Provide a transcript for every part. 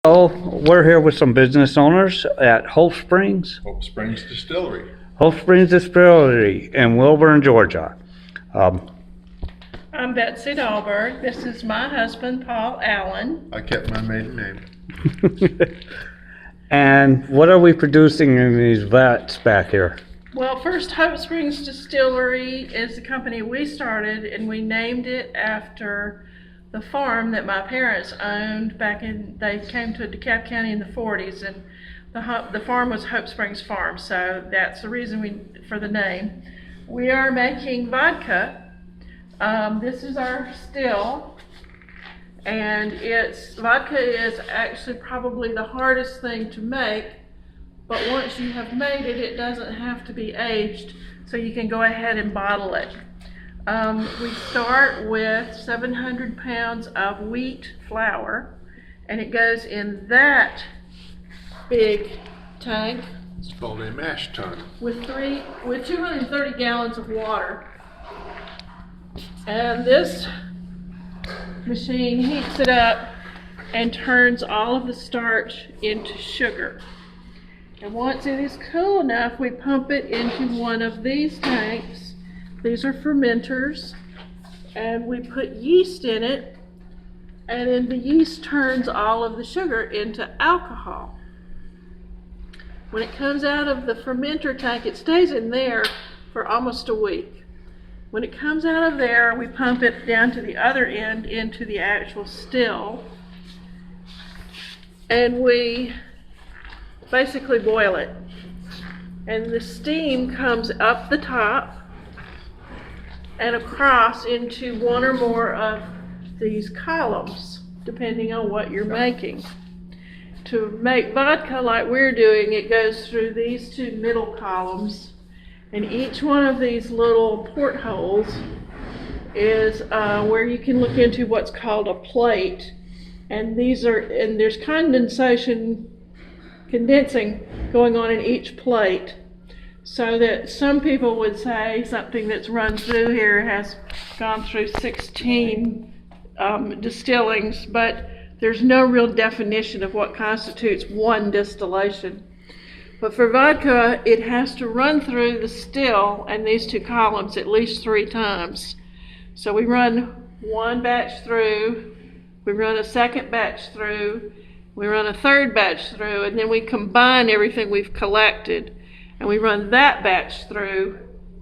So we're here with some business owners at Hope Springs Distillery. Hope Springs Distillery in Lilburn, Georgia. I'm Betsy Dahlberg. This is my husband, Paul Allen. I kept my maiden name. And what are we producing in these vats back here? Well, first, Hope Springs Distillery is the company we started, and we named it after the farm that my parents owned they came to DeKalb County in the 40s, and the farm was Hope Springs Farm, so that's the reason for the name. We are making vodka. This is our still, and vodka is actually probably the hardest thing to make, but once you have made it, it doesn't have to be aged, so you can go ahead and bottle it. We start with 700 pounds of wheat flour, and it goes in that big tank. It's called a mash tun. With 230 gallons of water. And this machine heats it up and turns all of the starch into sugar. And once it is cool enough, we pump it into one of these tanks. These are fermenters, and we put yeast in it, and then the yeast turns all of the sugar into alcohol. When it comes out of the fermenter tank, it stays in there for almost a week. When it comes out of there, we pump it down to the other end into the actual still, and we basically boil it. And the steam comes up the top and across into one or more of these columns, depending on what you're making. To make vodka like we're doing, it goes through these two middle columns, and each one of these little portholes is where you can look into what's called a plate, and there's condensing going on in each plate. So that some people would say something that's run through here has gone through 16 distillings, but there's no real definition of what constitutes one distillation. But for vodka, it has to run through the still and these two columns at least 3 times. So we run one batch through, we run a second batch through, we run a third batch through, and then we combine everything we've collected. And we run that batch through,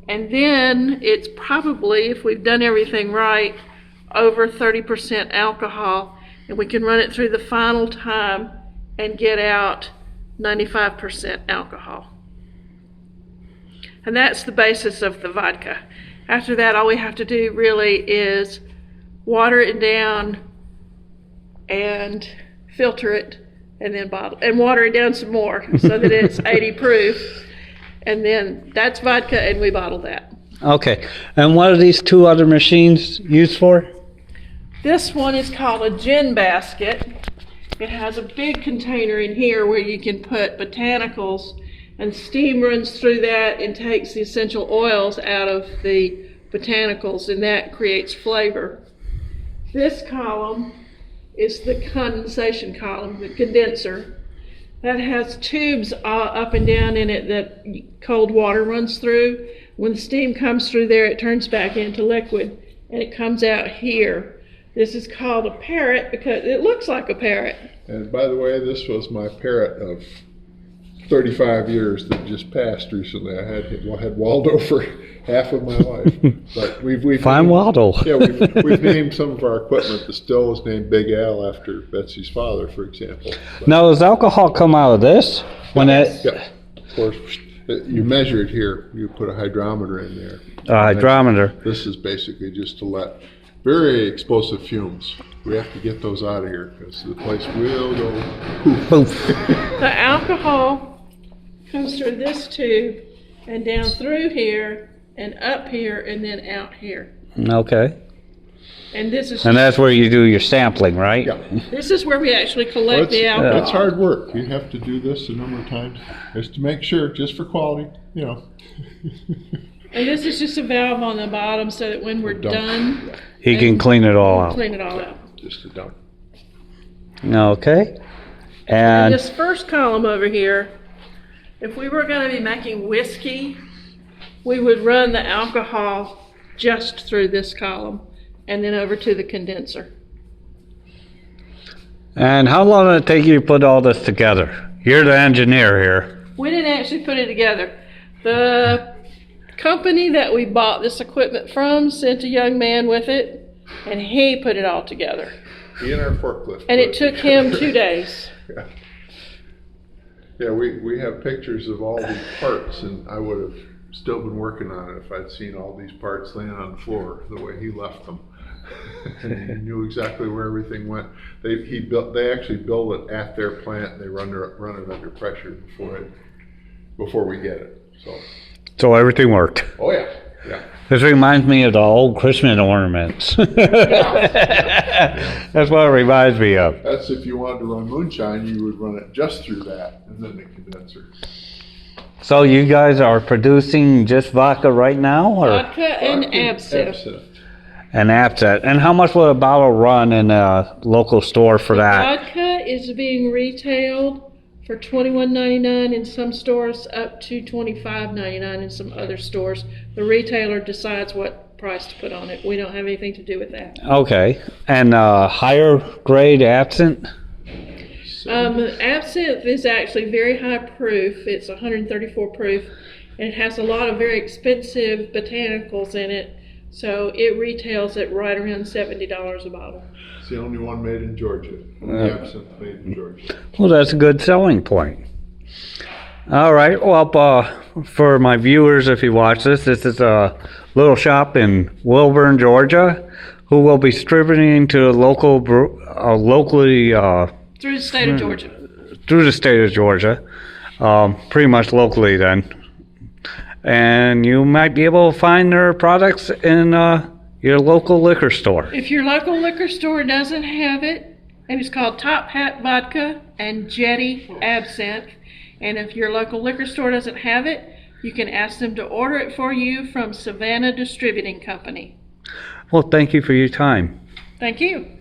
and then it's probably, if we've done everything right, over 30% alcohol, and we can run it through the final time and get out 95% alcohol. And that's the basis of the vodka. After that, all we have to do really is water it down and filter it, and then bottle, and water it down some more so that it's 80 proof. And then that's vodka, and we bottle that. Okay, and what are these two other machines used for? This one is called a gin basket. It has a big container in here where you can put botanicals, and steam runs through that and takes the essential oils out of the botanicals, and that creates flavor. This column is the condensation column, the condenser. That has tubes up and down in it that cold water runs through. When the steam comes through there, it turns back into liquid, and it comes out here. This is called a parrot because it looks like a parrot. And by the way, this was my parrot of 35 years that just passed recently. I had Waldo for half of my life. But we've Fine named, Waldo. Yeah, we've named some of our equipment. The still is named Big Al after Betsy's father, for example. But, Now, does alcohol come out of this? yeah, of course, you measure it here. You put a hydrometer in there. A hydrometer. This is basically just to let very explosive fumes. We have to get those out of here because the place will go poof. Poof. The alcohol comes through this tube and down through here and up here and then out here. Okay. And that's where you do your sampling, right? Yeah. this is where we actually collect the alcohol. It's hard work. You have to do this a number of times just to make sure, just for quality, you know. And this is just a valve on the bottom so that when we're done, He can clean it all out. clean it all out. Just a dump. Okay. And And, this first column over here, if we were going to be making whiskey, we would run the alcohol just through this column and then over to the condenser. and how long did it take you to put all this together? You're the engineer here. We didn't actually put it together. The company that we bought this equipment from sent a young man with it, and he put it all together. He and our forklift. And it took him 2 days. Yeah. Yeah, we have pictures of all these parts, and I would have still been working on it if I'd seen all these parts laying on the floor the way he left them. And he knew exactly where everything went. They actually build it at their plant, and they run it under pressure before we get it. So everything worked. Oh yeah, yeah. This reminds me of the old Christmas ornaments. That's what it reminds me of. That's if you wanted to run moonshine, you would run it just through that, and then the condenser. So you guys are producing just vodka right now, or Vodka and absinthe. an absinthe? And how much would a bottle run in a local store for that? Vodka is being retailed for $21.99 in some stores, up to $25.99 in some other stores. The retailer decides what price to put on it. We don't have anything to do with that. Okay. And higher grade absinthe? Absinthe is actually very high proof. It's 134 proof, and it has a lot of very expensive botanicals in it. So it retails at right around $70 a bottle. It's the only one made in Georgia. Only absinthe made in Georgia. Well, that's a good selling point. All right. Well, for my viewers, if you watch this, this is a little shop in Lilburn, Georgia, who will be distributing to locally Through the state of Georgia. through the state of Georgia, pretty much locally then. And you might be able to find their products in your local liquor store. If your local liquor store doesn't have it, and it's called Top Hat Vodka and Jetty Absinthe, and if your local liquor store doesn't have it, you can ask them to order it for you from Savannah Distributing Company. Well, thank you for your time. Thank you.